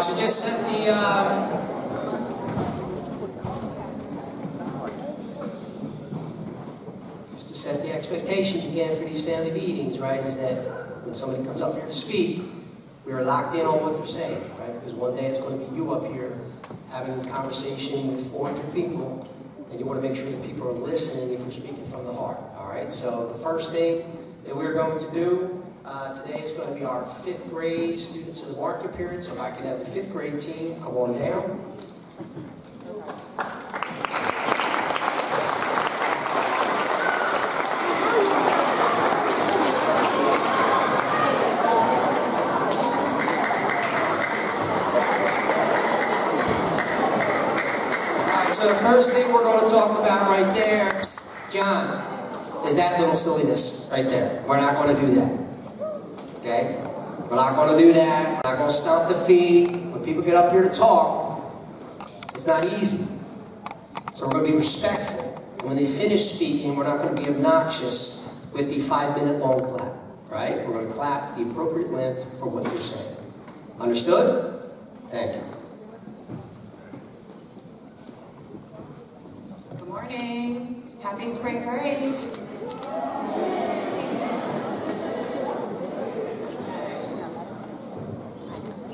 So just set the just to set the expectations again for these family meetings, right? Is that when somebody comes up here to speak, we are locked in on what they're saying, right? Because one day it's going to be you up here having a conversation with 400 people, and you want to make sure that people are listening if you're speaking from the heart, all right? So the first thing that we're going to do today is going to be our 5th grade students of the market period. So if I could have the 5th grade team come on down. So the first thing we're going to talk about right there, John, is that little silliness right there. We're not going to do that. Okay? We're not going to do that. We're not going to stomp the feet. When people get up here to talk, it's not easy. So we're going to be respectful. And when they finish speaking, we're not going to be obnoxious with the 5-minute long clap. Right? We're going to clap the appropriate length for what you're saying. Understood? Thank you. Good morning. Happy spring break.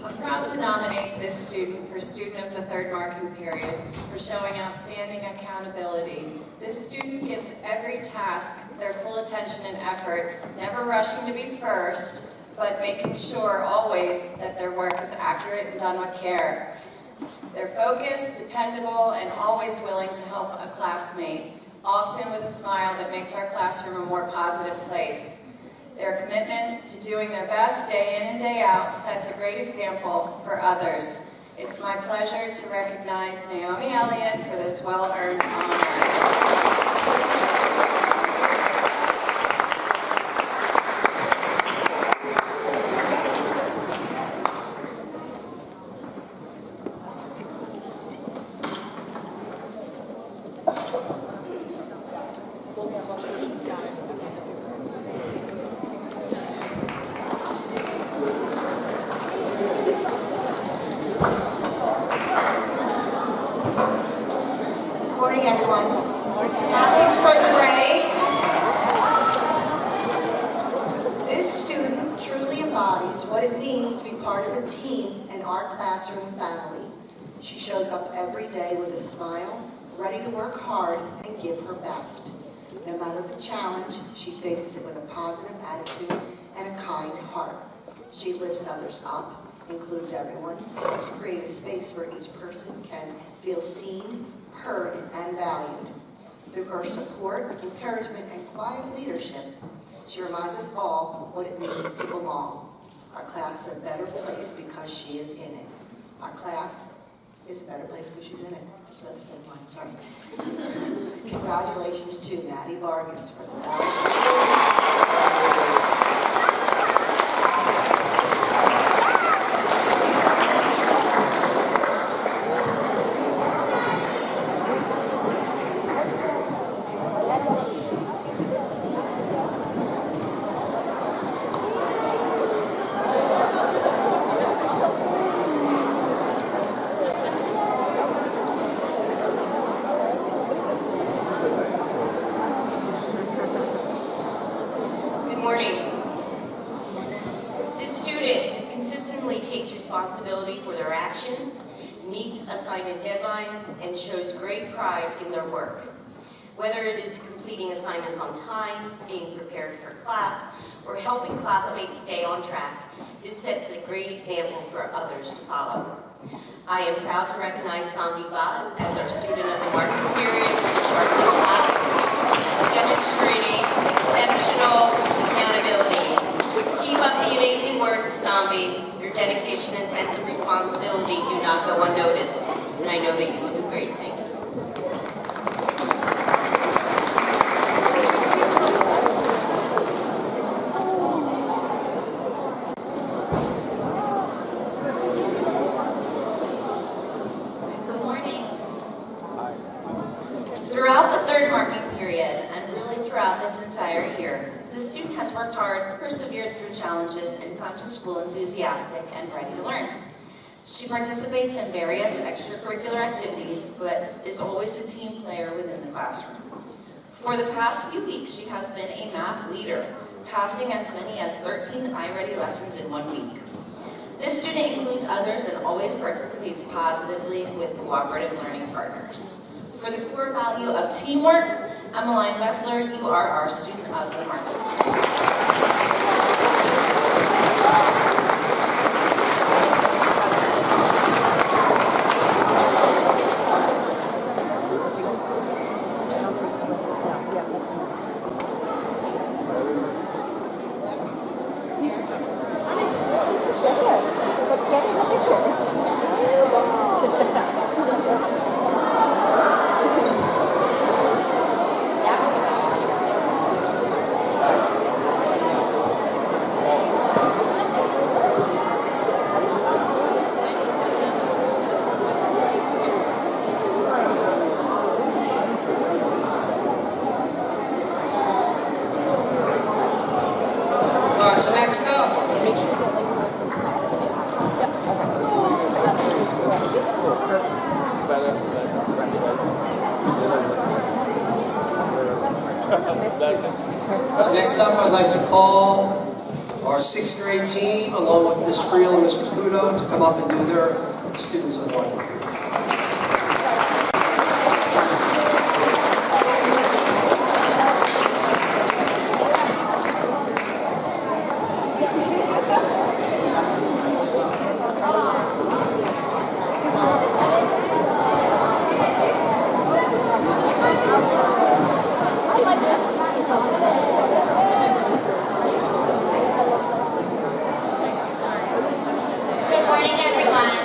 I'm proud to nominate this student for Student of the Third Marking Period for showing outstanding accountability. This student gives every task their full attention and effort, never rushing to be first, but making sure always that their work is accurate and done with care. They're focused, dependable, and always willing to help a classmate, often with a smile that makes our classroom a more positive place. Their commitment to doing their best day in and day out sets a great example for others. It's my pleasure to recognize Naomi Elliott for this well-earned honor. Good morning, everyone. Happy spring break. This student truly embodies what it means to be part of a team in our classroom family. She shows up every day with a smile, ready to work hard and give her best. No matter the challenge, she faces it with a positive attitude and a kind heart. She lifts others up, includes everyone, helps create a space where each person can feel seen, heard, and valued. Through her support, encouragement, and quiet leadership, she reminds us all what it means to belong. Our class is a better place because she is in it. Our class is a better place because she's in it. I just read the same line, sorry. Congratulations to Maddie Vargas for the This student consistently takes responsibility for their actions, meets assignment deadlines, and shows great pride in their work. Whether it is completing assignments on time, being prepared for class, or helping classmates stay on track, this sets a great example for others to follow. I am proud to recognize Sambi Bhatt as our student of the marking period for the sharpening class, demonstrating exceptional accountability. Keep up the amazing work, Sambi. Your dedication and sense of responsibility do not go unnoticed, and I know that you will do great things. Good morning. Throughout the third marking period, and really throughout this entire year, the student has worked hard, persevered through challenges, and come to school enthusiastic and ready to learn. She participates in various extracurricular activities, but is always a team player within the classroom. For the past few weeks, she has been a math leader, passing as many as 13 iReady lessons in 1 week. This student includes others and always participates positively with cooperative learning partners. For the core value of teamwork, Emmeline Wessler, you are our student of the market. So next up, I'd like to call our 6th grade team, along with Ms. Friel and Ms. Caputo, to come up and do their Students of the Market. Good morning, everyone.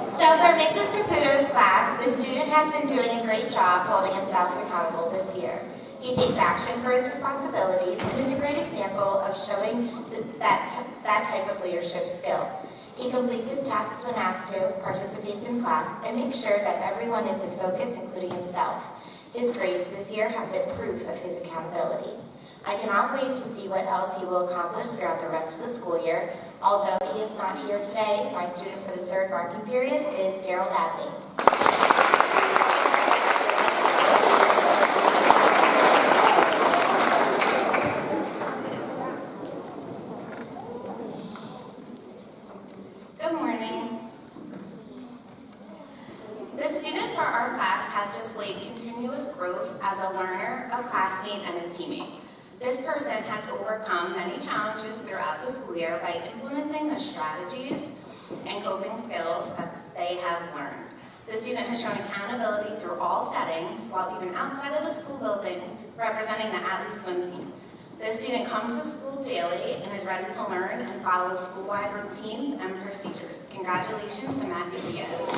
So for Mrs. Caputo's class, the student has been doing a great job holding himself accountable this year. He takes action for his responsibilities and is a great example of showing that type of leadership skill. He completes his tasks when asked to, participates in class, and makes sure that everyone is in focus, including himself. His grades this year have been proof of his accountability. I cannot wait to see what else he will accomplish throughout the rest of the school year. Although he is not here today, my student for the 3rd marking period is Daryl Dabney. Good morning. The student for our class has displayed continuous growth as a learner, a classmate, and a teammate. This person has overcome many challenges throughout the school year by implementing the strategies and coping skills that they have learned. The student has shown accountability through all settings, while even outside of the school building, representing the Attales swim team. This student comes to school daily and is ready to learn and follow school-wide routines and procedures. Congratulations to Matthew Diaz.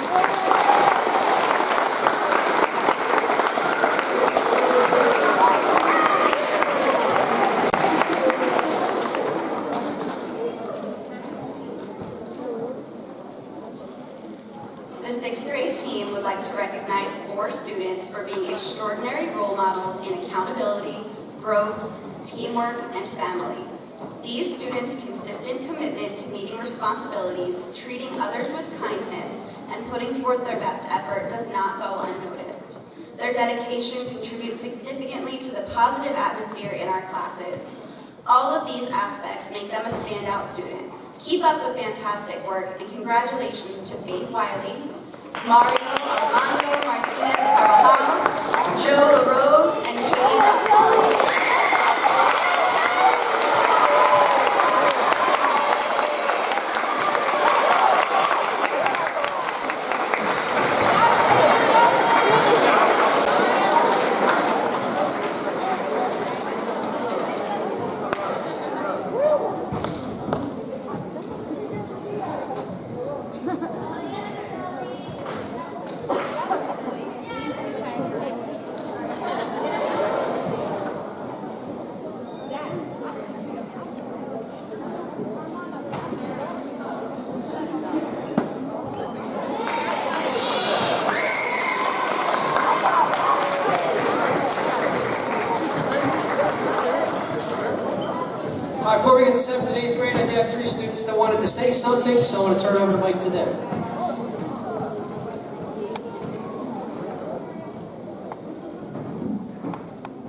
The 6th grade team would like to recognize 4 students for being extraordinary role models in accountability, growth, teamwork, and family. These students' consistent commitment to meeting responsibilities, treating others with kindness, and putting forth their best effort does not go unnoticed. Their dedication contributes significantly to the positive atmosphere in our classes. All of these aspects make them a standout student. Keep up the fantastic work, and congratulations to Faith Wiley, Mario Armando Martinez Carvajal, Joe LaRose, and Katie Rupp. before we get to 7th and 8th grade, I did have 3 students that wanted to say something, so I'm going to turn over the mic to them.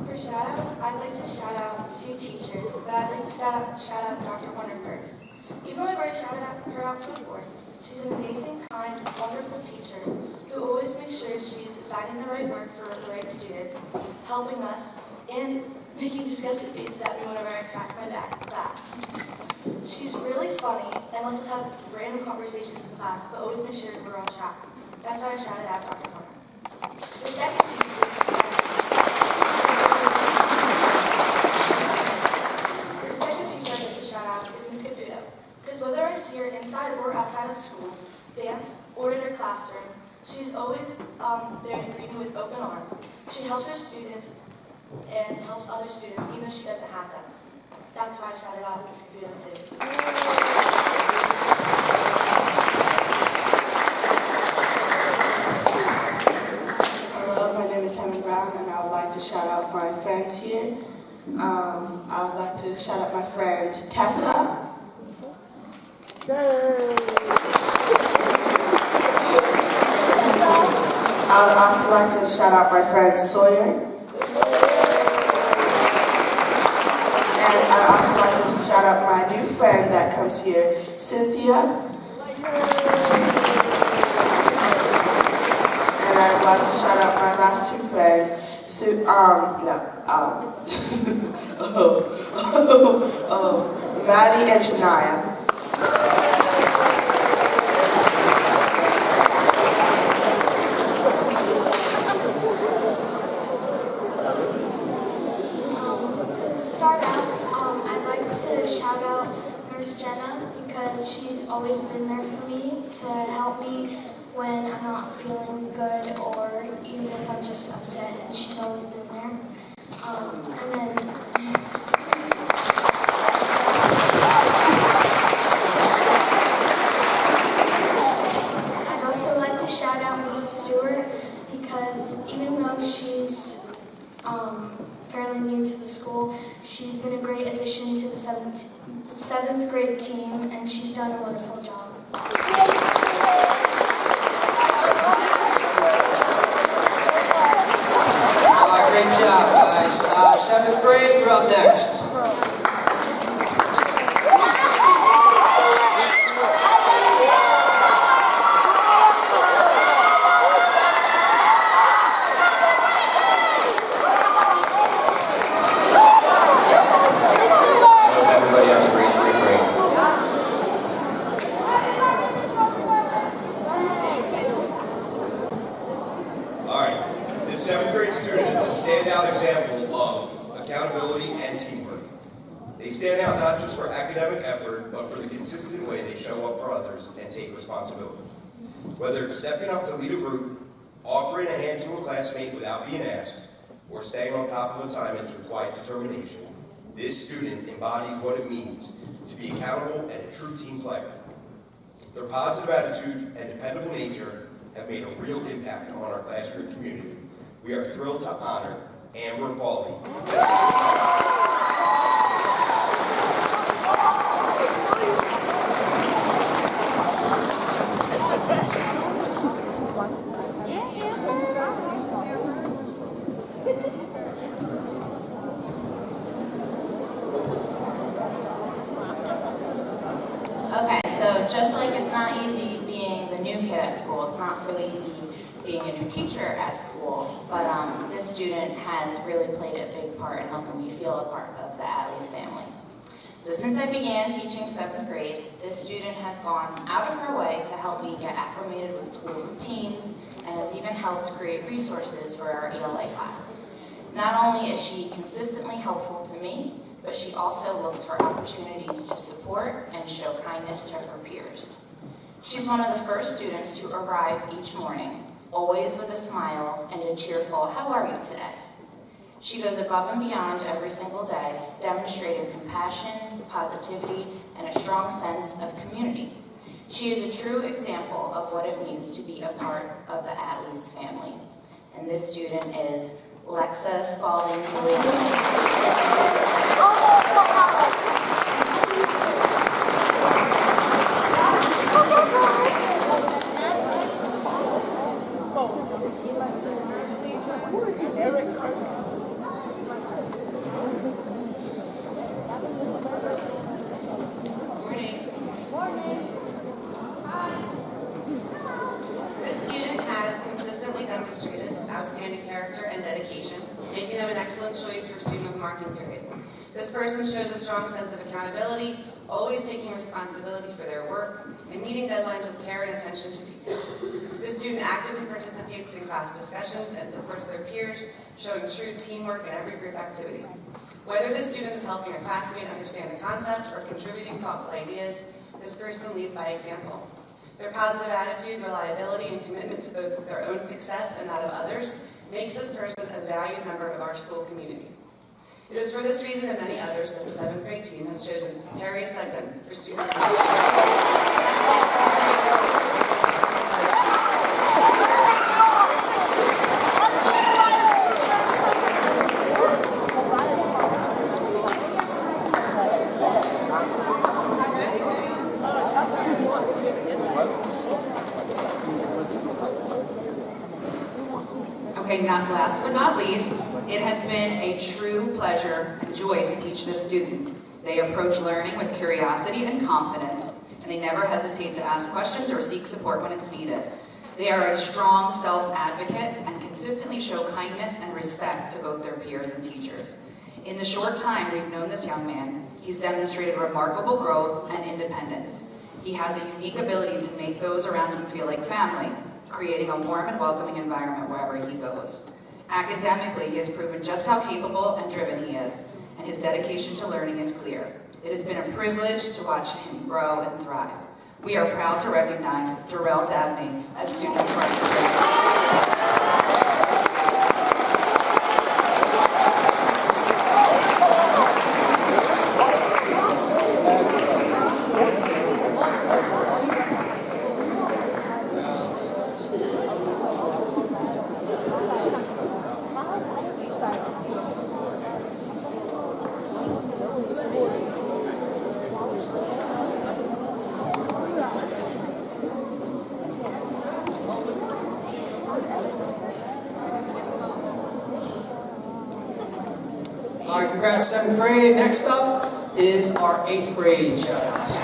For shout-outs, I'd like to shout out 2 teachers, but I'd like to shout out Dr. Horner first. Even though I've already shouted her out before, she's an amazing, kind, wonderful teacher who always makes sure she's assigning the right work for the right students, helping us, and making disgusted faces at me whenever I crack my back in class. She's really funny and lets us have random conversations in class, but always makes sure we're on track. That's why I shouted out Dr. Horner. The second teacher I'd like to shout out is Ms. Caputo, because whether I see her inside or outside of school, dance, or in her classroom, she's always there to greet me with open arms. She helps her students and helps other students, even if she doesn't have them. That's why I shouted out Ms. Caputo too. Hello, my name is Helen Brown, and I would like to shout out my friends here. I would like to shout out my friend Tessa. I would also like to shout out my friend Sawyer. And I'd also like to shout out my new friend that comes here, Cynthia. And I'd like to shout out my last 2 friends, Maddie and Shania. To start out, I'd like to shout out Nurse Jenna because she's always been there for me to help me when I'm not feeling good or even if I'm just upset, and she's always been there. And then I'd also like to shout out Mrs. Stewart because even though she's fairly new to the school, she's been a great addition to the 7th grade team, and she's done a wonderful job. Great job, guys. 7th grade, you're up next. Everybody has a great spring break. All right, this 7th grade student is a standout example of accountability and teamwork. They stand out not just for academic effort, but for the consistent way they show up for others and take responsibility. Whether it's stepping up to lead a group, offering a hand to a classmate without being asked, or staying on top of assignments with quiet determination, this student embodies what it means to be accountable and a true team player. Their positive attitude and dependable nature have made a real impact on our classroom community. We are thrilled to honor Amber Pauly. Okay, so just like it's not easy being the new kid at school, it's not so easy being a new teacher at school, but this student has really played a big part in helping me feel a part of the Attales family. So since I began teaching 7th grade, this student has gone out of her way to help me get acclimated with school routines and has even helped create resources for our ELA class. Not only is she consistently helpful to me, but she also looks for opportunities to support and show kindness to her peers. She's one of the first students to arrive each morning, always with a smile and a cheerful, "How are you today?" She goes above and beyond every single day, demonstrating compassion, positivity, and a strong sense of community. She is a true example of what it means to be a part of the Attales family. And this student is Lexa Spalding. choice for student of the marking period. This person shows a strong sense of accountability, always taking responsibility for their work, and meeting deadlines with care and attention to detail. This student actively participates in class discussions and supports their peers, showing true teamwork in every group activity. Whether this student is helping a classmate understand a concept or contributing thoughtful ideas, this person leads by example. Their positive attitude, reliability, and commitment to both their own success and that of others makes this person a valued member of our school community. It is for this reason and many others that the 7th grade team has chosen Harry Slegdon for student. Okay, last but not least, it has been a true pleasure and joy to teach this student. They approach learning with curiosity and confidence, and they never hesitate to ask questions or seek support when it's needed. They are a strong self-advocate and consistently show kindness and respect to both their peers and teachers. In the short time we've known this young man, he's demonstrated remarkable growth and independence. He has a unique ability to make those around him feel like family, creating a warm and welcoming environment wherever he goes. Academically, he has proven just how capable and driven he is, and his dedication to learning is clear. It has been a privilege to watch him grow and thrive. We are proud to recognize Darrell Dabney as student of the marking period. All right, congrats, 7th grade. Next up is our 8th grade shout-outs.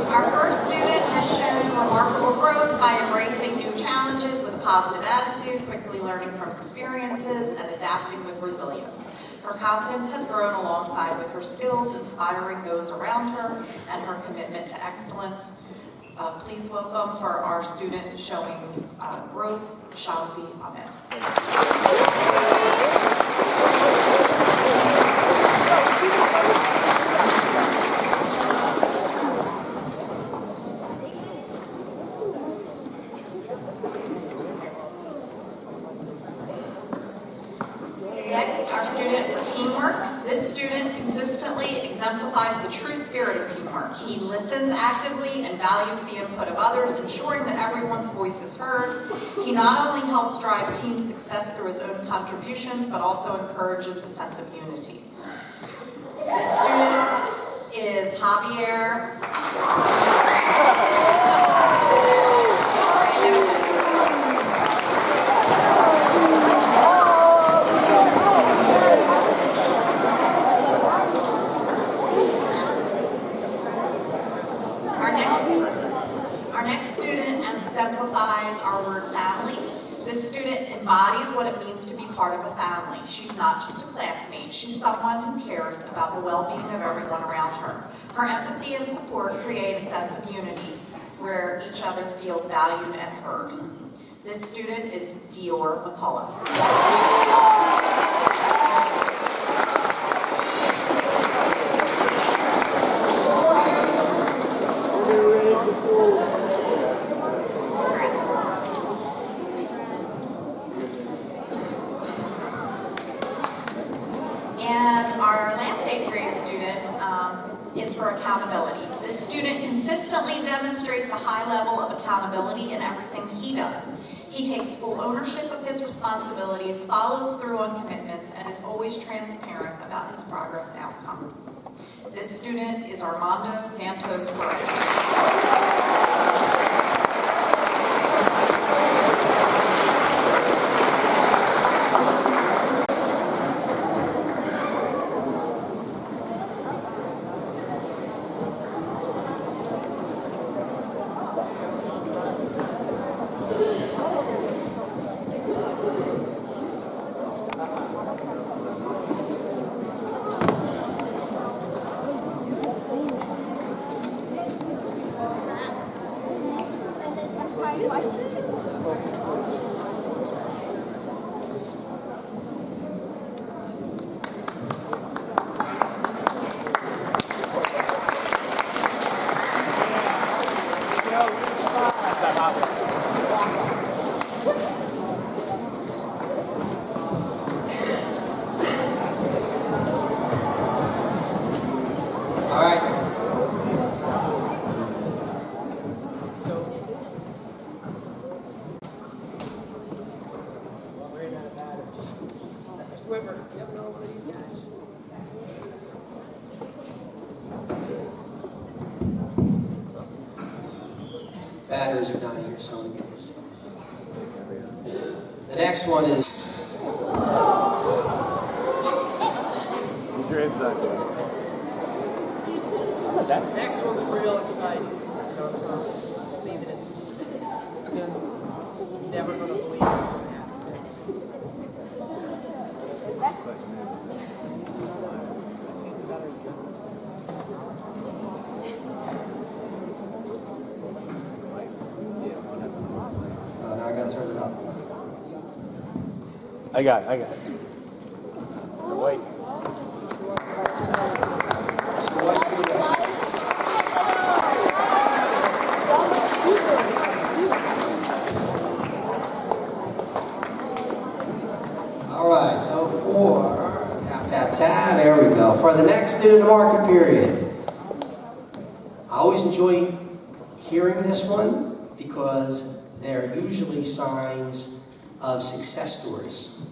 Our first student has shown remarkable growth by embracing new challenges with a positive attitude, quickly learning from experiences, and adapting with resilience. Her confidence has grown alongside with her skills, inspiring those around her, and her commitment to excellence. Please welcome for our student showing growth, Shanzi Ahmed. Next, our student for teamwork. This student consistently exemplifies the true spirit of teamwork. He listens actively and values the input of others, ensuring that everyone's voice is heard. He not only helps drive team success through his own contributions, but also encourages a sense of unity. This student is Javier. Our next student exemplifies our word family. This student embodies what it means to be part of a family. She's not just a classmate, she's someone who cares about the well-being of everyone around her. Her empathy and support create a sense of unity where each other feels valued and heard. This student is Dior McCullough. And our last 8th grade student is for accountability. This student consistently demonstrates a high level of accountability in everything he does. He takes full ownership of his responsibilities, follows through on commitments, and is always transparent about his progress and outcomes. This student is Armando Santos Perez. All right. Ran out of batters. Mr. Whitmer, you have another one of these guys? Batteries are down here, so I'm gonna get this. The next one is. Use your inside voice. The next one's real exciting, so it's going to leave it in suspense. You're never going to believe what's going to happen next. Now I gotta turn it up. I got it. So wait. Mr. White, to the left. All right, so for tap, there we go. For the next student market period, I always enjoy hearing this one because they're usually signs of success stories.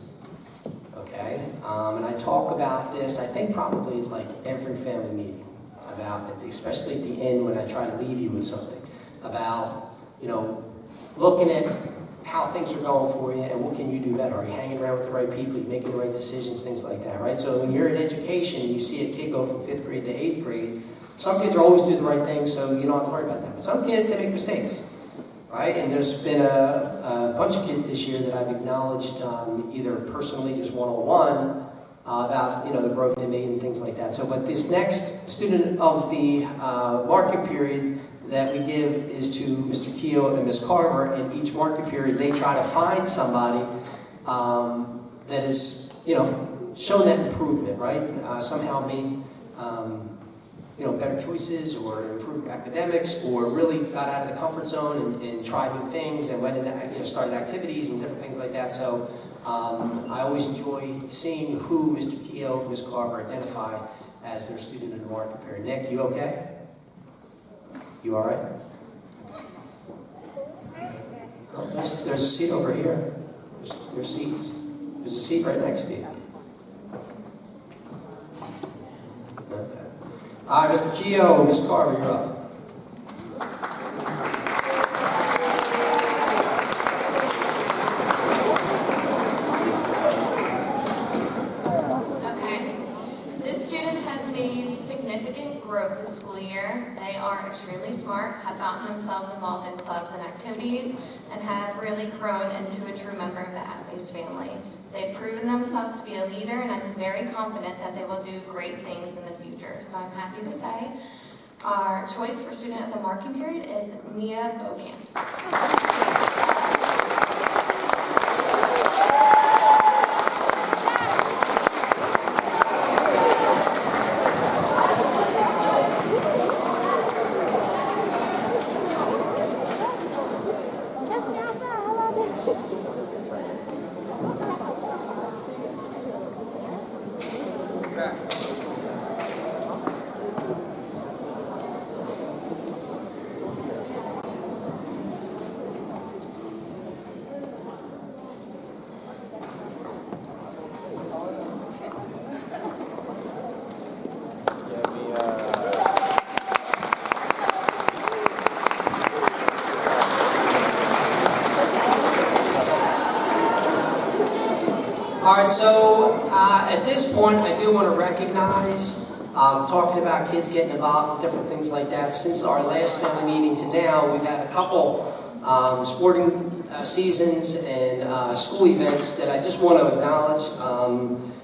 Okay, and I talk about this, I think probably like every family meeting, about, especially at the end when I try to leave you with something, about, looking at how things are going for you and what can you do better. Are you hanging around with the right people? Are you making the right decisions? Things like that, right? So when you're in education and you see a kid go from 5th grade to 8th grade, some kids always do the right thing, so you don't have to worry about that. But some kids, they make mistakes, right? And there's been a bunch of kids this year that I've acknowledged either personally, just one-on-one, about the growth they made and things like that. So, but this next student of the market period that we give is to Mr. Keogh and Ms. Carver, and each market period they try to find somebody that has, shown that improvement, right? Somehow made, better choices or improved academics or really got out of the comfort zone and tried new things and went into, started activities and different things like that. So I always enjoy seeing who Mr. Keogh and Ms. Carver identify as their student in the market period. Nick, you okay? You all right? Oh, there's a seat over here. There's seats. There's a seat right next to you. Okay. All right, Mr. Keogh, Ms. Carver, you're up. Okay. This student has made significant growth this school year. They are extremely smart, have gotten themselves involved in clubs and activities, and have really grown into a true member of the Attales family. They've proven themselves to be a leader, and I'm very confident that they will do great things in the future. So I'm happy to say our choice for student of the marking period is Mia Bocamps. All right, so at this point, I do want to recognize, talking about kids getting involved in different things like that. Since our last family meeting to now, we've had a couple sporting seasons and school events that I just want to acknowledge.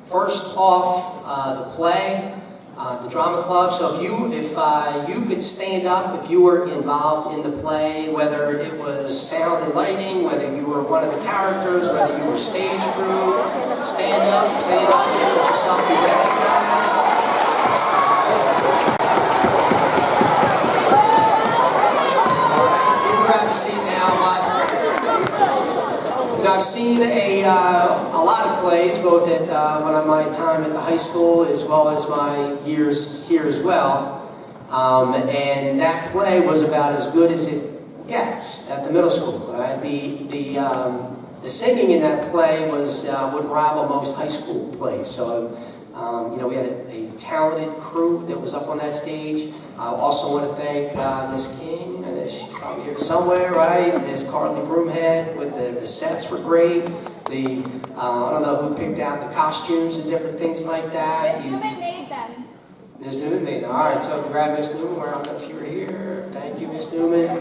First off, the play, the drama club. So if you could stand up, if you were involved in the play, whether it was sound and lighting, whether you were one of the characters, whether you were stage crew, stand up, let yourself be recognized. You can grab a seat now, but I've seen a lot of plays, both at my time at the high school as well as my years here as well. And that play was about as good as it gets at the middle school. The singing in that play would rival most high school plays. So, we had a talented crew that was up on that stage. I also want to thank Miss King. She's probably here somewhere, right? Ms. Carly Broomhead with the sets were great. I don't know who picked out the costumes and different things like that. Ms. Newman made them. Ms. Newman made them. All right, so grab Ms. Newman. Where I don't know if you're here. Thank you, Ms. Newman.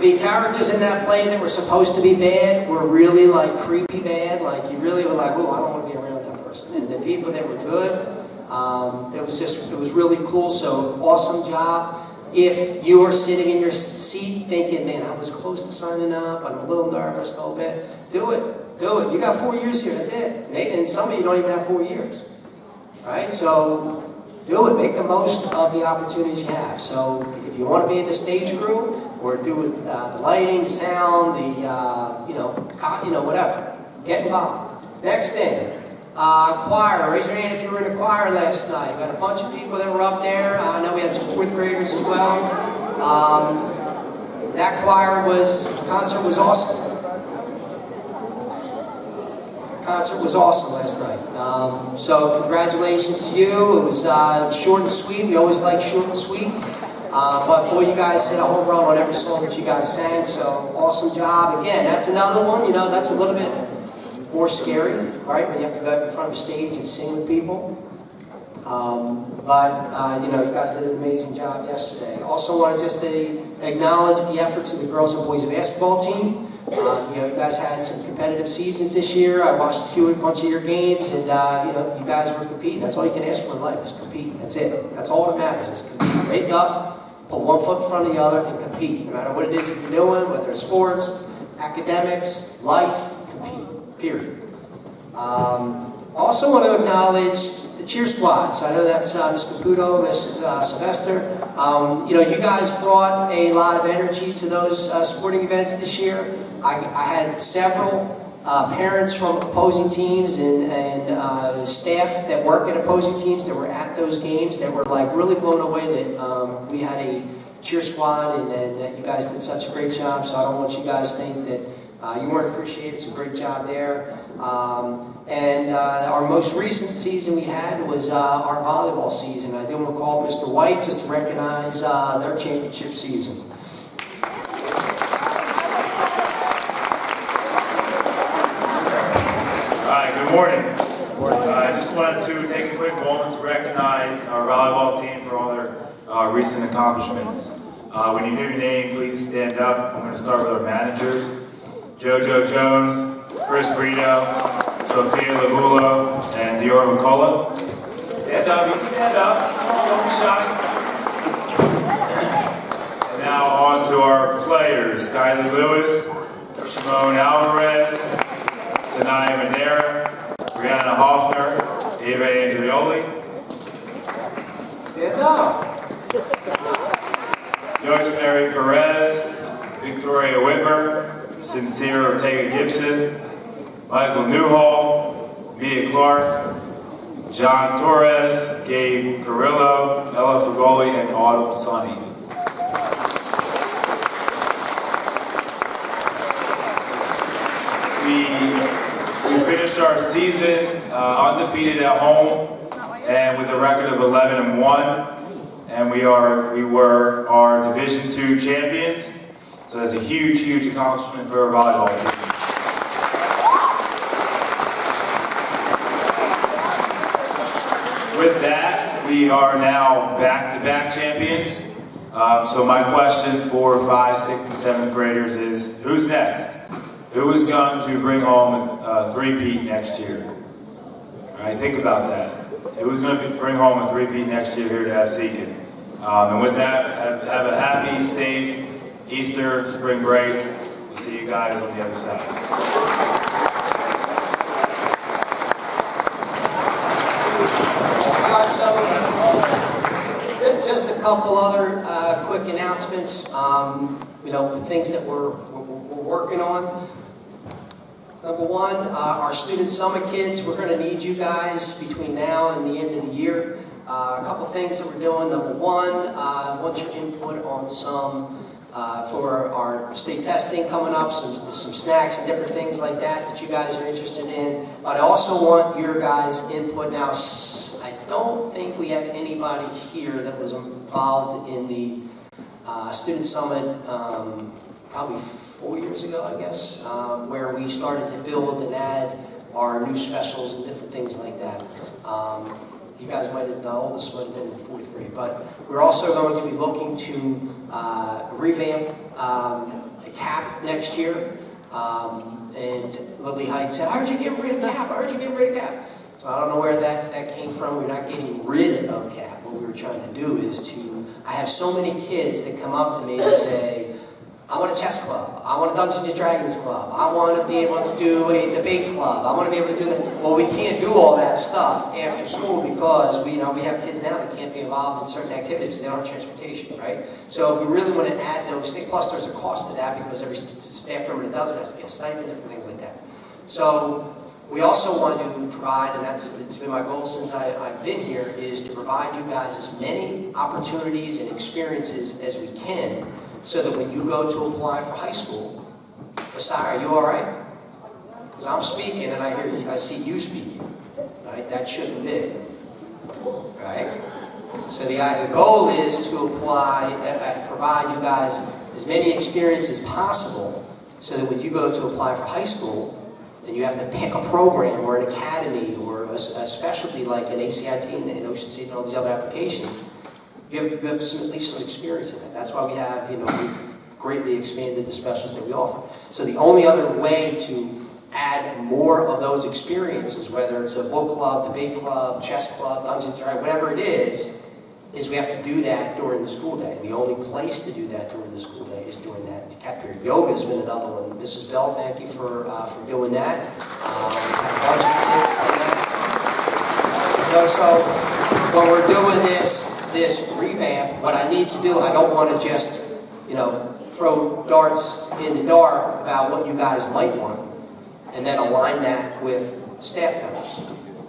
The characters in that play that were supposed to be bad were really like creepy bad. Like you really were like, oh, I don't want to be around that person. And the people that were good, it was really cool. So awesome job. If you are sitting in your seat thinking, man, I was close to signing up, I'm a little nervous, a little bit, do it. You got 4 years here, that's it. And some of you don't even have 4 years, right? So do it, make the most of the opportunities you have. So if you want to be in the stage crew, or do with the lighting, the sound, whatever, get involved. Next thing. Choir, raise your hand if you were in a choir last night. We had a bunch of people that were up there. I know we had some 4th graders as well. That concert was awesome. The concert was awesome last night. So congratulations to you. It was short and sweet. We always like short and sweet. But boy, you guys hit a home run on every song that you guys sang. So awesome job. Again, that's another one. That's a little bit more scary, right? When you have to go up in front of a stage and sing with people. You guys did an amazing job yesterday. Also wanted just to acknowledge the efforts of the girls and boys basketball team. You guys had some competitive seasons this year. I watched a bunch of your games, and you guys were competing. That's all you can ask for in life is compete. That's it. That's all that matters is compete. Wake up, put one foot in front of the other, and compete. No matter what it is that you're doing, whether it's sports, academics, life, compete. Period. Also want to acknowledge the cheer squads. I know that's Ms. Caputo, Ms. Sylvester. You guys brought a lot of energy to those sporting events this year. I had several parents from opposing teams and staff that work at opposing teams that were at those games that were like really blown away that we had a cheer squad and that you guys did such a great job. So I don't want you guys to think that you weren't appreciated. It's a great job there. Our most recent season we had was our volleyball season. I do want to call Mr. White just to recognize their championship season. Hi, good morning. I just wanted to take a quick moment to recognize our volleyball team for all their recent accomplishments. When you hear your name, please stand up. I'm going to start with our managers. JoJo Jones, Chris Brito, Sophia Labulo, and Dior McCullough. Stand up, don't be shy. And now on to our players, Skylar Lewis, Shimon Alvarez, Sanaya Madera, Brianna Hoffner, Ava Andrioli. Stand up. Joyce Mary Perez, Victoria Whitmer, Sincere Ortega Gibson, Michael Newhall, Mia Clark, John Torres, Gabe Carrillo, Ella Fagoli, and Autumn Sonny. We finished our season undefeated at home and with a record of 11-1, and we were our Division II champions. So that's a huge accomplishment for our volleyball team. are now back-to-back champions. So my question for 5th, 6th, and 7th graders is, who's next? Who is going to bring home a three-peat next year? All right, think about that. Who's going to bring home a three-peat next year here to Absecon? And with that, have a happy, safe Easter, spring break. We'll see you guys on the other side. All right, so just a couple other quick announcements. Things that we're working on. Number one, our student summit kids. We're going to need you guys between now and the end of the year. A couple things that we're doing. Number one, I want your input on some for our state testing coming up, some snacks and different things like that you guys are interested in. But I also want your guys' input. Now, I don't think we have anybody here that was involved in the student summit probably 4 years ago, I guess, where we started to build and add our new specials and different things like that. You guys might have, the oldest might have been in 4th grade, but we're also going to be looking to revamp a CAP next year. And Lily Heights said, I heard you getting rid of CAP, I heard you getting rid of CAP. So I don't know where that came from. We're not getting rid of CAP. What we were trying to do is I have so many kids that come up to me and say, I want a chess club. I want a Dungeons and Dragons club. I want to be able to do a debate club. I want to be able to do that. Well, we can't do all that stuff after school because we have kids now that can't be involved in certain activities because they don't have transportation, right? So if we really want to add those things, plus there's a cost to that because every staff member that does it has to get a stipend, different things like that. So we also want to provide, and it's been my goal since I've been here, is to provide you guys as many opportunities and experiences as we can, so that when you go to apply for high school, Messiah, are you all right? Because I'm speaking and I see you speaking, right? That shouldn't be, right? So the goal is to provide you guys as many experiences as possible, so that when you go to apply for high school, and you have to pick a program or an academy or a specialty like an ACIT and Ocean State and all these other applications, you have at least some experience in that. That's why we have, we've greatly expanded the specials that we offer. So the only other way to add more of those experiences, whether it's a book club, debate club, chess club, Dungeons and Dragons, whatever it is we have to do that during the school day. And the only place to do that during the school day is during that CAP period. Yoga has been another one. Mrs. Bell, thank you for doing that. We have a bunch of kids in that. So when we're doing this revamp, what I need to do, I don't want to just, throw darts in the dark about what you guys might want, and then align that with staff members,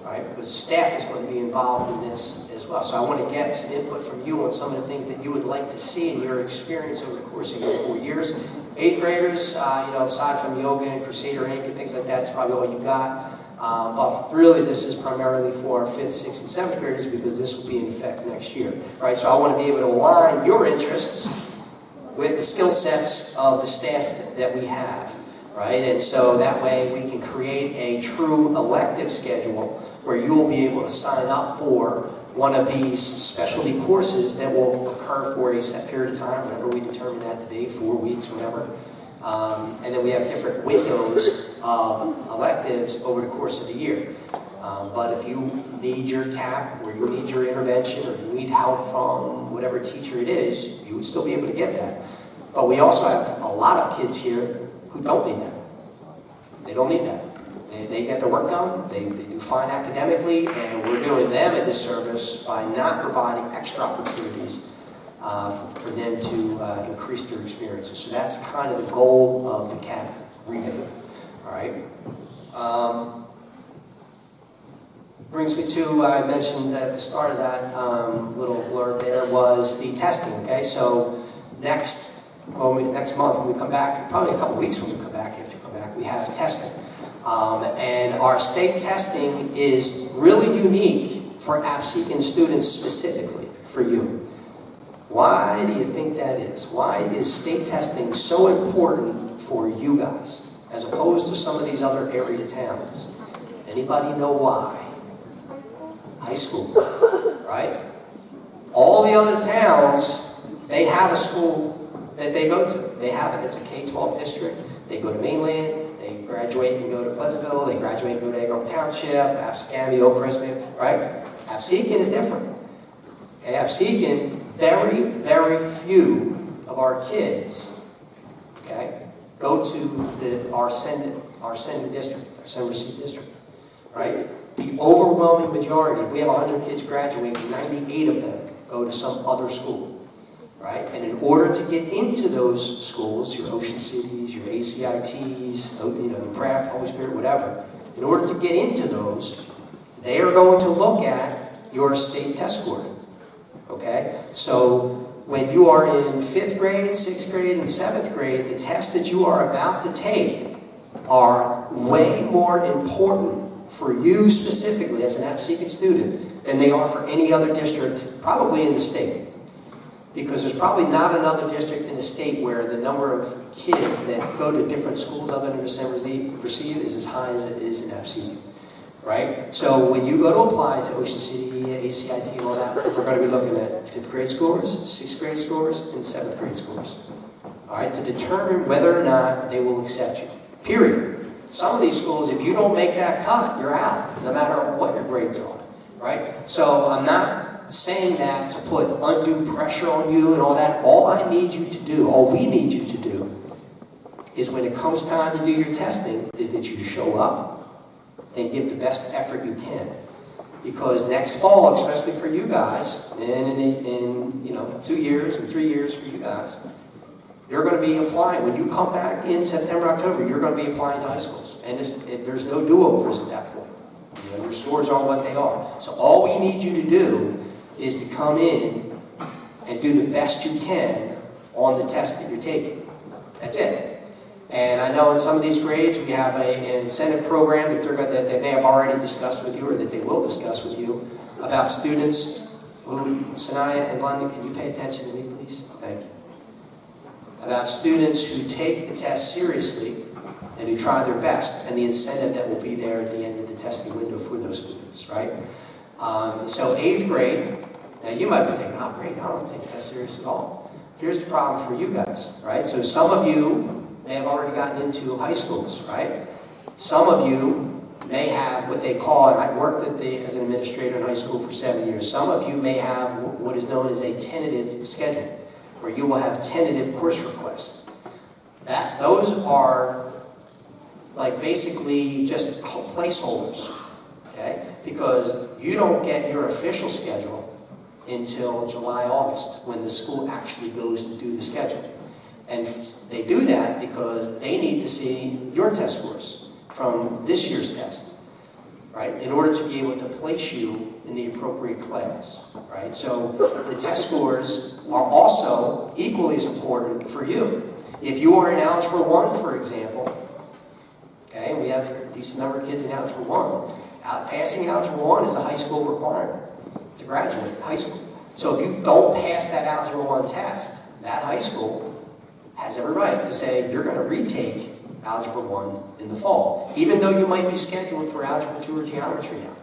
right? Because the staff is going to be involved in this as well. So I want to get some input from you on some of the things that you would like to see in your experience over the course of your 4 years. 8th graders, aside from yoga and Crusader Inc. and things like that, it's probably all you got. But really, this is primarily for our 5th, 6th, and 7th graders because this will be in effect next year, right? So I want to be able to align your interests with the skill sets of the staff that we have, right? And so that way we can create a true elective schedule where you will be able to sign up for one of these specialty courses that will occur for a set period of time, whatever we determine that to be, 4 weeks, whatever. And then we have different windows of electives over the course of the year. But if you need your CAP, or you need your intervention, or you need help from whatever teacher it is, you would still be able to get that. But we also have a lot of kids here who don't need that. They don't need that. They get their work done, they do fine academically, and we're doing them a disservice by not providing extra opportunities for them to increase their experiences. So that's kind of the goal of the CAP revamp. All right. Brings me to, I mentioned at the start of that little blurb there, was the testing, okay? So next month when we come back, probably a couple weeks when we come back, after we come back, we have testing. And our state testing is really unique for Absecon students specifically, for you. Why do you think that is? Why is state testing so important for you guys, as opposed to some of these other area towns? Anybody know why? High school, right? All the other towns, they have a school that they go to. They have it. It's a K-12 district. They go to mainland. They graduate and go to Pleasantville. They graduate and go to Egg Grove Township, Absecon, Oak Christmas, right? Absecon is different. Okay, Absecon, very, very few of our kids, okay, go to our sending district, our send receive district, right? The overwhelming majority, if we have 100 kids graduate, 98 of them go to some other school, right? And in order to get into those schools, your Ocean Cities, your ACITs, you know, the Prep, Holy Spirit, whatever, in order to get into those, they are going to look at your state test score, okay? So when you are in 5th grade, 6th grade, and 7th grade, the tests that you are about to take are way more important for you specifically as an Absecon student than they are for any other district, probably in the state. Because there's probably not another district in the state where the number of kids that go to different schools other than December receive is as high as it is in Absecon, right? So when you go to apply to Ocean City, ACIT, and all that, we're going to be looking at 5th grade scores, 6th grade scores, and 7th grade scores, all right, to determine whether or not they will accept you, period. Some of these schools, if you don't make that cut, you're out, no matter what your grades are, right? So I'm not saying that to put undue pressure on you and all that. All I need you to do, all we need you to do, is when it comes time to do your testing, is that you show up and give the best effort you can. Because next fall, especially for you guys, and in you know 2 years and 3 years for you guys, you're going to be applying. When you come back in September, October, you're going to be applying to high schools. And there's no do-overs at that point. You know, your scores are what they are. So all we need you to do is to come in and do the best you can on the test that you're taking. That's it. And I know in some of these grades we have an incentive program that they may have already discussed with you, or that they will discuss with you, about students who, Sanaya and London, can you pay attention to me, please? Thank you. About students who take the test seriously and who try their best, and the incentive that will be there at the end of the testing window for those students, right? So 8th grade, now you might be thinking, oh great, I don't take tests serious at all. Here's the problem for you guys, right? So some of you may have already gotten into high schools, right? Some of you may have what they call, and I worked as an administrator in high school for 7 years, some of you may have what is known as a tentative schedule, where you will have tentative course requests. Those are like basically just placeholders, okay? Because you don't get your official schedule until July, August, when the school actually goes to do the schedule. And they do that because they need to see your test scores from this year's test, right? In order to be able to place you in the appropriate class, right? So the test scores are also equally as important for you. If you are in Algebra 1, for example, okay, we have a decent number of kids in Algebra 1. Passing Algebra 1 is a high school requirement to graduate high school. So if you don't pass that Algebra 1 test, that high school has every right to say you're going to retake Algebra 1 in the fall, even though you might be scheduled for Algebra 2 or Geometry now.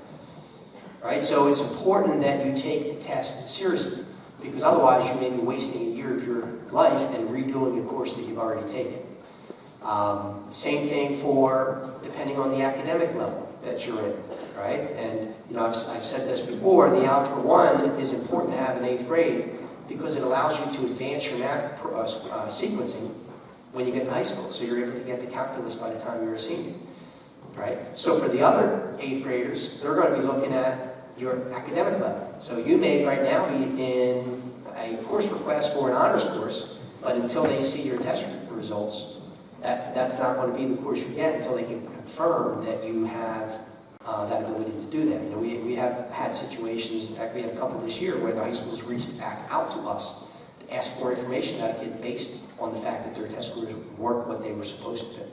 Right? So it's important that you take the test seriously, because otherwise you may be wasting a year of your life and redoing a course that you've already taken. Same thing for depending on the academic level that you're in, right? And you know, I've said this before, the Algebra 1 is important to have in 8th grade because it allows you to advance your math sequencing when you get to high school. So you're able to get the calculus by the time you're a senior, right? So for the other 8th graders, they're going to be looking at your academic level. So you may right now be in a course request for an honors course, but until they see your test results, that's not going to be the course you get until they can confirm that you have that ability to do that. You know, we have had situations, in fact we had a couple this year, where the high schools reached back out to us to ask more information about a kid based on the fact that their test scores weren't what they were supposed to be.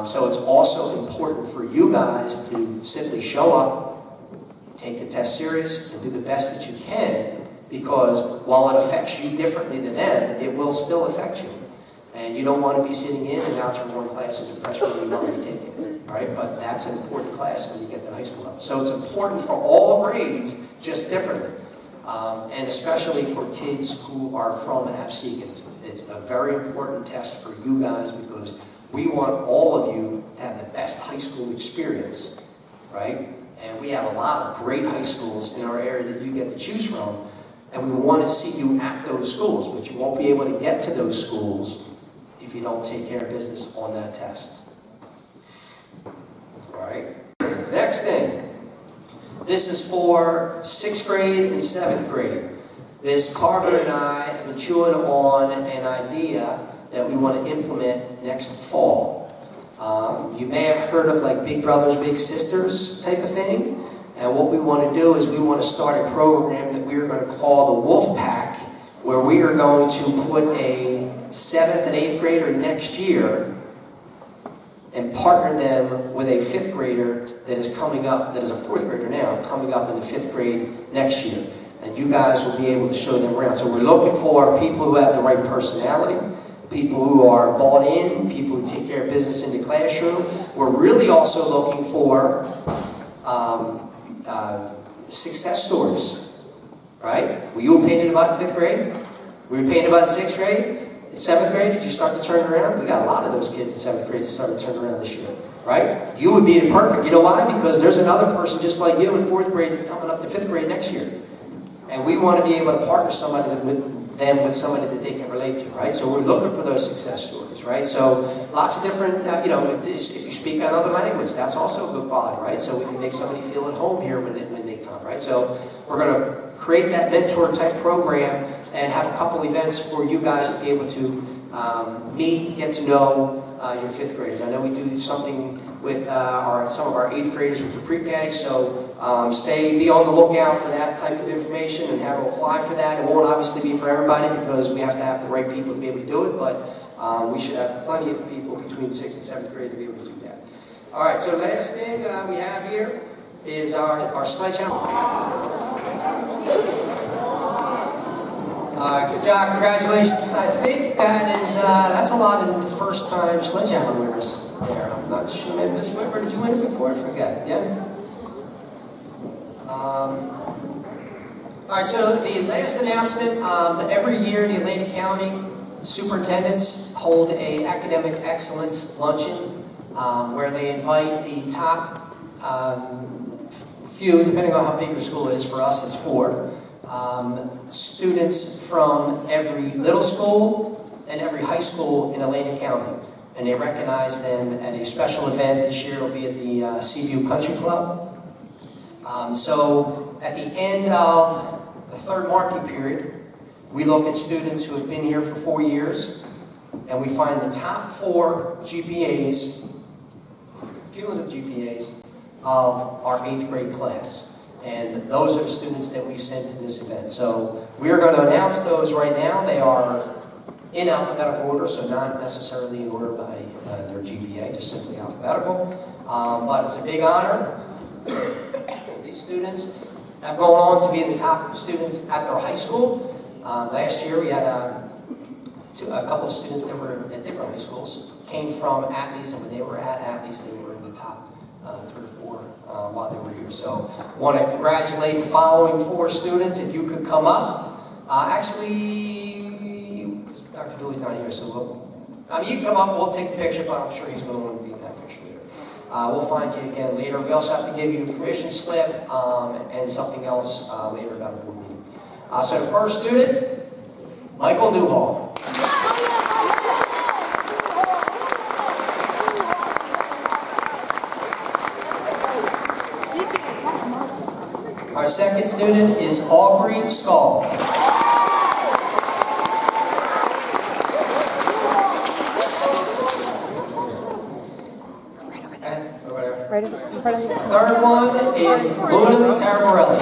So it's also important for you guys to simply show up, take the test serious, and do the best that you can, because while it affects you differently than them, it will still affect you. And you don't want to be sitting in an Algebra 1 class as a freshman when you've already taken it, right? But that's an important class when you get to high school level. So it's important for all grades, just differently. and especially for kids who are from Absecon. It's a very important test for you guys because we want all of you to have the best high school experience, right? And we have a lot of great high schools in our area that you get to choose from, and we want to see you at those schools, but you won't be able to get to those schools if you don't take care of business on that test. All right? Next thing. This is for 6th grade and 7th grade. Ms. Carbon and I have been chewing on an idea that we want to implement next fall. You may have heard of like Big Brothers, Big Sisters type of thing. And what we want to do is we want to start a program that we are going to call the Wolf Pack, where we are going to put a 7th and 8th grader next year and partner them with a 5th grader that is coming up, that is a 4th grader now, coming up in the 5th grade next year. And you guys will be able to show them around. So we're looking for people who have the right personality, people who are bought in, people who take care of business in the classroom. We're really also looking for success stories, right? Were you painted about in 5th grade? Were you painted about in 6th grade? In 7th grade, did you start to turn around? We got a lot of those kids in 7th grade that started to turn around this year, right? You would be the perfect. You know why? Because there's another person just like you in 4th grade that's coming up to 5th grade next year. And we want to be able to partner somebody with somebody that they can relate to, right? So we're looking for those success stories, right? So lots of different, if you speak another language, that's also a good quality, right? So we can make somebody feel at home here when they come, right? So we're going to create that mentor type program and have a couple events for you guys to be able to meet, get to know your 5th graders. I know we do something with some of our 8th graders with the pre-K, so be on the lookout for that type of information and have to apply for that. It won't obviously be for everybody because we have to have the right people to be able to do it, but we should have plenty of people between 6th and 7th grade to be able to do that. All right, so the last thing we have here is our sledgehammer. Good job, congratulations. I think that's a lot of first-time sledgehammer winners there. I'm not sure, maybe Ms. Whitmer, did you win it before? I forget, yeah? All right, so the last announcement, every year the Atlantic County superintendents hold a academic excellence luncheon where they invite the top few, depending on how big your school is. For us, it's 4. Students from every middle school and every high school in Atlantic County. And they recognize them at a special event. This year it'll be at the Seaview Country Club. So at the end of the 3rd marking period, we look at students who have been here for 4 years, and we find the top 4 GPAs, cumulative GPAs, of our 8th grade class. And those are the students that we sent to this event. So we are going to announce those right now. They are in alphabetical order, so not necessarily in order by their GPA, just simply alphabetical. But it's a big honor. These students have gone on to be the top students at their high school. Last year we had a couple of students that were at different high schools, came from Attales, and when they were at Attales, they were in the top 3 or 4 while they were here. So I want to congratulate the following 4 students. If you could come up. Actually, Dr. Dooley's not here, so you can come up, we'll take a picture, but I'm sure he's going to want to be in that picture later. We'll find you again later. We also have to give you a permission slip and something else later about a board meeting. So the first student, Michael Newhall. Our second student is Aubrey Skull. Right in front of you. Third one is Luna Taraborelli.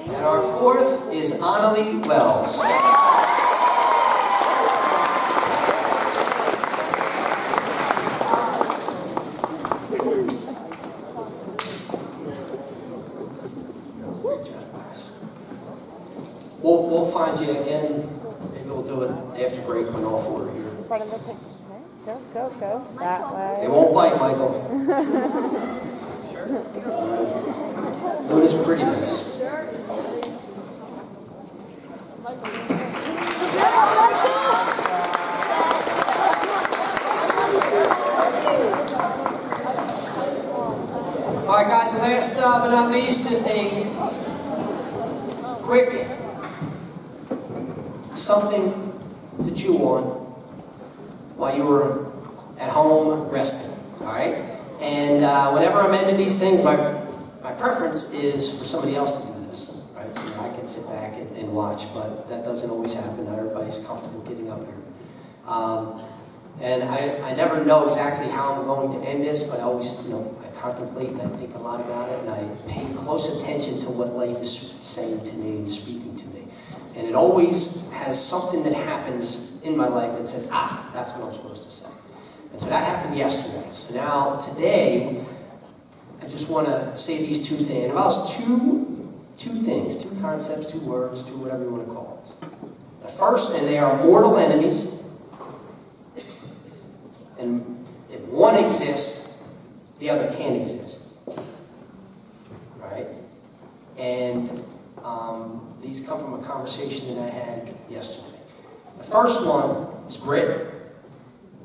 And our fourth is Annalie Wells. We'll find you again. Maybe we'll do it after break when all 4 are here. In front of the picture, right? Go, go, go. That way. They won't bite, Michael. Doing this pretty nice. All right, guys, last but not least, just a quick something to chew on while you were at home resting, all right? And whenever I'm ending these things, my preference is for somebody else to do this, right? So I can sit back and watch, but that doesn't always happen. Not everybody's comfortable getting up here. And I never know exactly how I'm going to end this, but I always, I contemplate and I think a lot about it, and I pay close attention to what life is saying to me and speaking to me. And it always has something that happens in my life that says, that's what I'm supposed to say. And so that happened yesterday. So now, today, I just want to say these two things. It involves two things, two concepts, two words, two whatever you want to call it. The first, and they are mortal enemies. And if one exists, the other can't exist. Right? And these come from a conversation that I had yesterday. The first one is grit.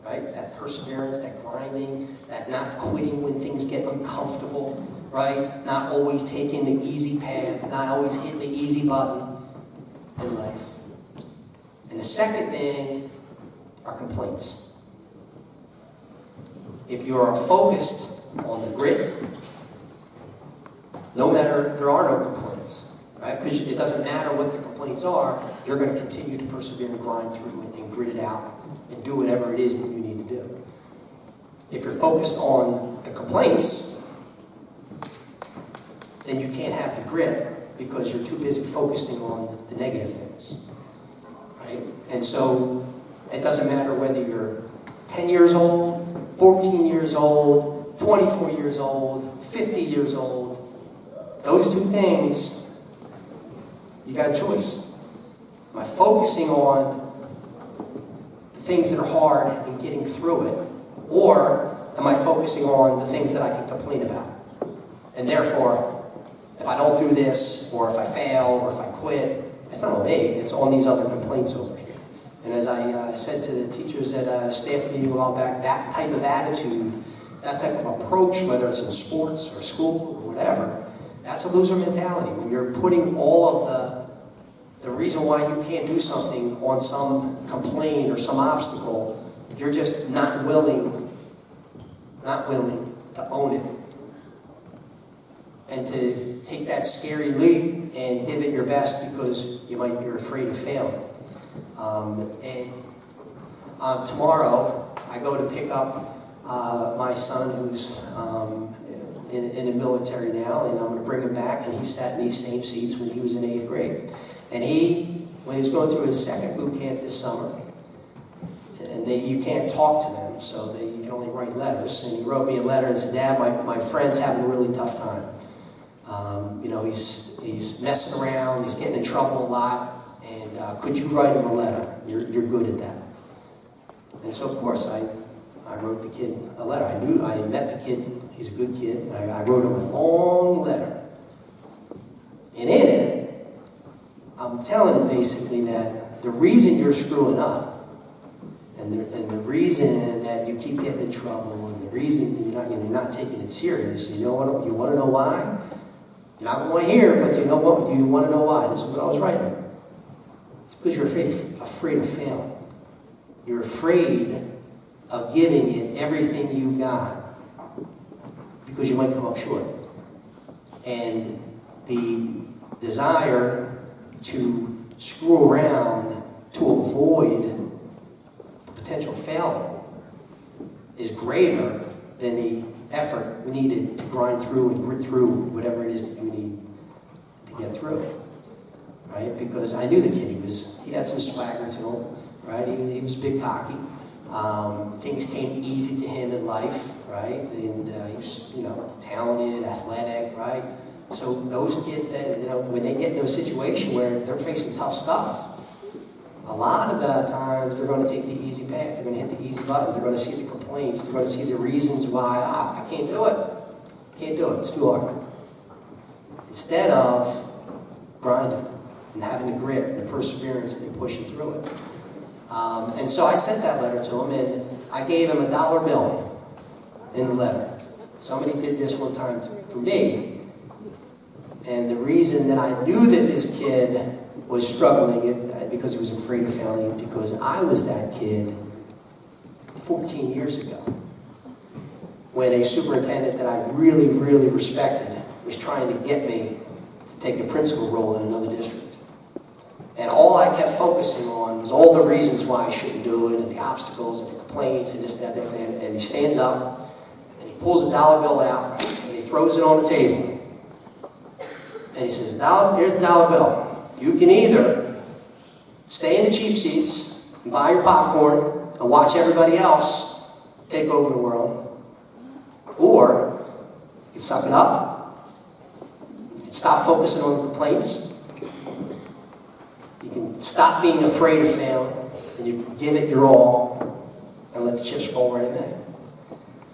Right? That perseverance, that grinding, that not quitting when things get uncomfortable, right? Not always taking the easy path, not always hitting the easy button in life. And the second thing are complaints. If you're focused on the grit, no matter, there are no complaints, right? Because it doesn't matter what the complaints are, you're going to continue to persevere and grind through it and grit it out and do whatever it is that you need to do. If you're focused on the complaints, then you can't have the grit because you're too busy focusing on the negative things, right? And so it doesn't matter whether you're 10 years old, 14 years old, 24 years old, 50 years old. Those two things, you got a choice. Am I focusing on the things that are hard and getting through it? Or am I focusing on the things that I can complain about? And therefore, if I don't do this, or if I fail, or if I quit, it's not on me, it's on these other complaints over here. And as I said to the teachers at a staff meeting a while back, that type of attitude, that type of approach, whether it's in sports or school or whatever, that's a loser mentality. When you're putting all of the reason why you can't do something on some complaint or some obstacle, you're just not willing to own it. And to take that scary leap and give it your best because you're afraid of failing. Tomorrow, I go to pick up my son who's in the military now, and I'm going to bring him back, and he sat in these same seats when he was in 8th grade. And when he was going through his second boot camp this summer, and you can't talk to them, so you can only write letters, and he wrote me a letter and said, Dad, my friend's having a really tough time. He's messing around, he's getting in trouble a lot, and could you write him a letter? You're good at that. And so, of course, I wrote the kid a letter. I had met the kid, he's a good kid. I wrote him a long letter. And in it, I'm telling him basically that the reason you're screwing up, and the reason that you keep getting in trouble, and the reason you're not taking it serious, you want to know why? You're not going to hear, but you know what? Do you want to know why? This is what I was writing. It's because you're afraid of failing. You're afraid of giving it everything you got because you might come up short. And the desire to screw around to avoid the potential failure is greater than the effort needed to grind through and grit through whatever it is that you need to get through it, right? Because I knew the kid, he had some swagger to him, right? He was big cocky. Things came easy to him in life, right? And he was, talented, athletic, right? So those kids that, when they get into a situation where they're facing tough stuff, a lot of the times they're going to take the easy path. They're going to hit the easy button. They're going to see the complaints. They're going to see the reasons why, I can't do it. Can't do it. It's too hard. Instead of grinding and having the grit and the perseverance and pushing through it. And so I sent that letter to him, and I gave him a $1 bill in the letter. Somebody did this one time for me, and the reason that I knew that this kid was struggling is because he was afraid of failing, because I was that kid 14 years ago, when a superintendent that I really, really respected was trying to get me to take a principal role in another district. And all I kept focusing on was all the reasons why I shouldn't do it, and the obstacles, and the complaints, and this, that, that, that. And he stands up, and he pulls a $1 bill out, and he throws it on the table. And he says, here's the $1 bill. You can either stay in the cheap seats and buy your popcorn and watch everybody else take over the world, or you can suck it up, you can stop focusing on the complaints, you can stop being afraid of failing, and you can give it your all and let the chips fall where they may.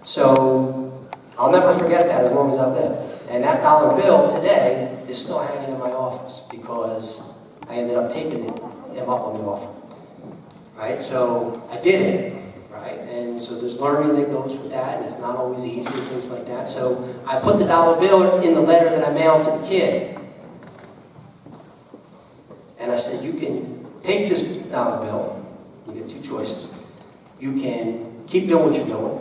So I'll never forget that as long as I live. And that $1 bill today is still hanging in my office because I ended up taking him up on the offer. Right? So I did it. Right? And so there's learning that goes with that, and it's not always easy and things like that. So I put the $1 bill in the letter that I mailed to the kid. And I said, you can take this $1 bill. You get two choices. You can keep doing what you're doing.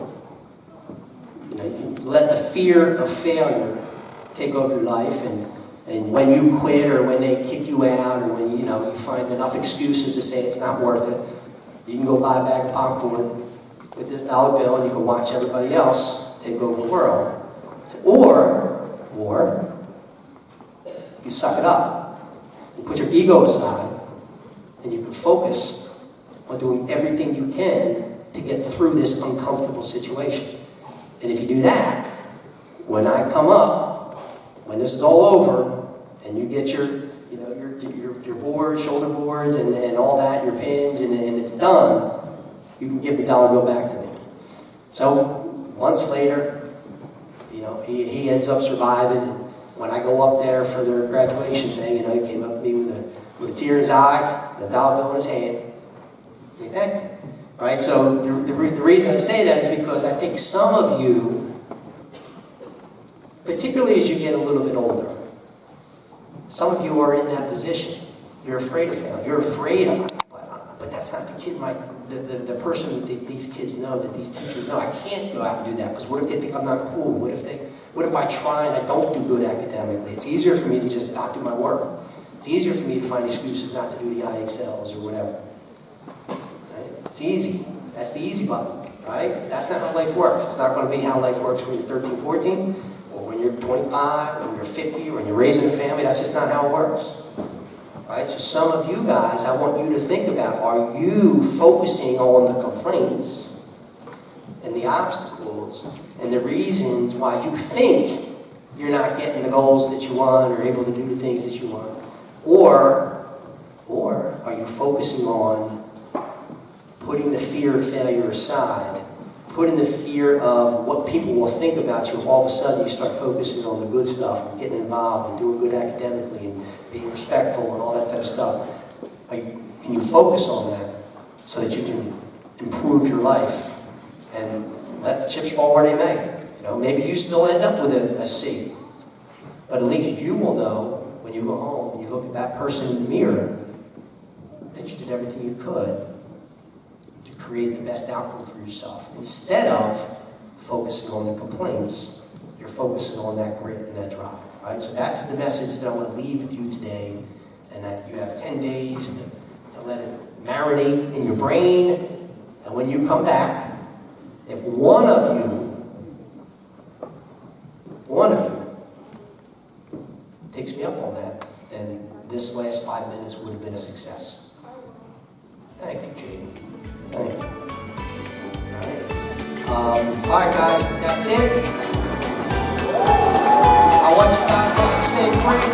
You know, you can let the fear of failure take over your life, and when you quit or when they kick you out or when you find enough excuses to say it's not worth it, you can go buy a bag of popcorn with this $1 bill and you can watch everybody else take over the world. Or you can suck it up. You put your ego aside and you can focus on doing everything you can to get through this uncomfortable situation. And if you do that, when I come up, when this is all over, and you get your boards, shoulder boards, and all that, your pins, and it's done, you can give the $1 bill back to me. So months later, he ends up surviving. And when I go up there for their graduation thing, he came up to me with a tear in his eye and a $1 bill in his hand. What do you think? Right? So the reason I say that is because I think some of you, particularly as you get a little bit older, some of you are in that position. You're afraid of failing. You're afraid of it. But that's not the kid, the person that these kids know, that these teachers know. I can't go out and do that because what if they think I'm not cool? What if I try and I don't do good academically? It's easier for me to just not do my work. It's easier for me to find excuses not to do the IXLs or whatever. Right? It's easy. That's the easy button. Right? That's not how life works. It's not going to be how life works when you're 13, 14, or when you're 25, or when you're 50, or when you're raising a family. That's just not how it works. Right? So some of you guys, I want you to think about, are you focusing on the complaints and the obstacles and the reasons why you think you're not getting the goals that you want or able to do the things that you want? Or are you focusing on putting the fear of failure aside, putting the fear of what people will think about you, all of a sudden you start focusing on the good stuff and getting involved and doing good academically and being respectful and all that type of stuff. Can you focus on that so that you can improve your life and let the chips fall where they may? Maybe you still end up with a C, but at least you will know when you go home and you look at that person in the mirror that you did everything you could to create the best outcome for yourself. Instead of focusing on the complaints, you're focusing on that grit and that drive. Right? So that's the message that I want to leave with you today, and that you have 10 days to let it marinate in your brain, and when you come back, if one of you takes me up on that, then this last 5 minutes would have been a success. Thank you, Jade. Thank you. All right, guys, that's it. I want you guys to have the same break.